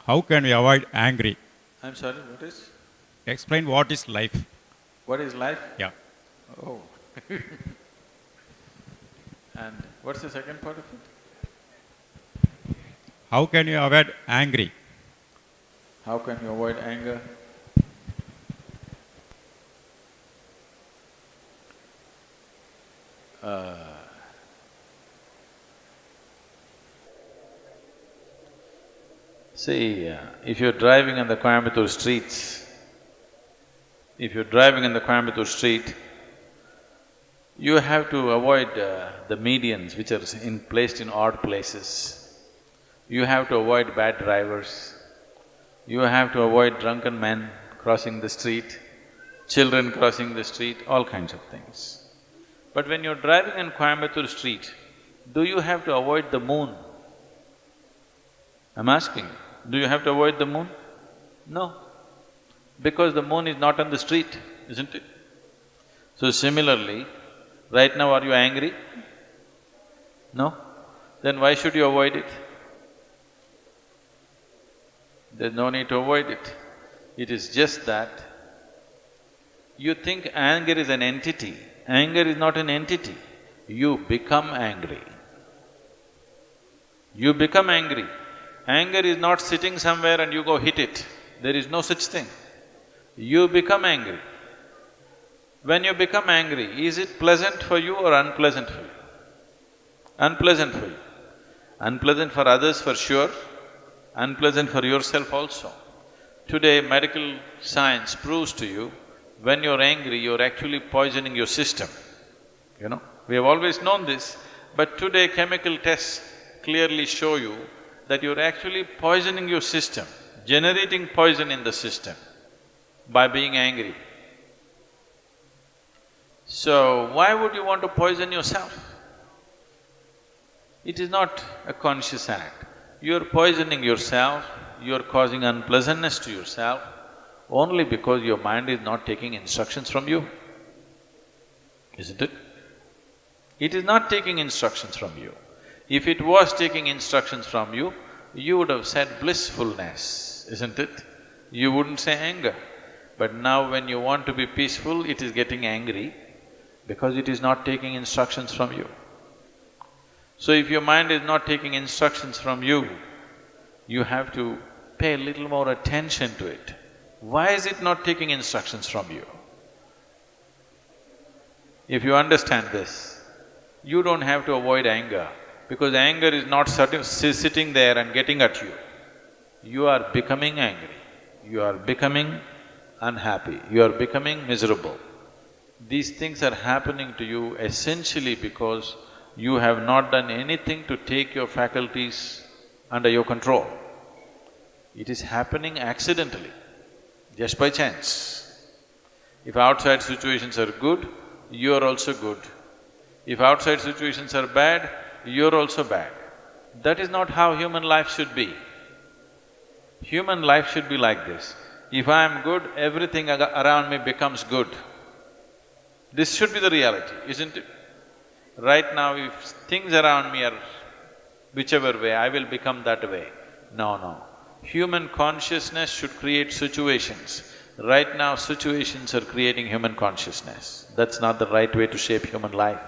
How can we avoid angry? I'm sorry, what is? Explain what is life. What is life? Yeah. Oh. And what's the second part of it? How can you avoid angry? How can you avoid anger? Uh, See, if you're driving on the Coimbatore streets, if you're driving in the Coimbatore street, you have to avoid the medians which are placed in odd places. You have to avoid bad drivers. You have to avoid drunken men crossing the street, children crossing the street, all kinds of things. But when you're driving in Coimbatore street, do you have to avoid the moon? I'm asking, do you have to avoid the moon? No, because the moon is not on the street, isn't it? So similarly, right now are you angry? No? Then why should you avoid it? There's no need to avoid it. It is just that you think anger is an entity. Anger is not an entity. You become angry. You become angry. Anger is not sitting somewhere and you go hit it. There is no such thing. You become angry. When you become angry, is it pleasant for you or unpleasant for you? Unpleasant for you. Unpleasant for others for sure, unpleasant for yourself also. Today, medical science proves to you, when you're angry, you're actually poisoning your system, you know. We have always known this, but today chemical tests clearly show you that you're actually poisoning your system, generating poison in the system by being angry. So, why would you want to poison yourself? It is not a conscious act. You're poisoning yourself, you're causing unpleasantness to yourself only because your mind is not taking instructions from you, isn't it? It is not taking instructions from you. If it was taking instructions from you, you would have said blissfulness, isn't it? You wouldn't say anger. But now when you want to be peaceful, it is getting angry because it is not taking instructions from you. So if your mind is not taking instructions from you, you have to pay a little more attention to it. Why is it not taking instructions from you? If you understand this, you don't have to avoid anger, because anger is not sitting there and getting at you. You are becoming angry, you are becoming unhappy, you are becoming miserable. These things are happening to you essentially because you have not done anything to take your faculties under your control. It is happening accidentally, just by chance. If outside situations are good, you are also good. If outside situations are bad, you're also bad. That is not how human life should be. Human life should be like this. If I am good, everything around me becomes good. This should be the reality, isn't it? Right now, if things around me are whichever way, I will become that way. No. Human consciousness should create situations. Right now, situations are creating human consciousness. That's not the right way to shape human life.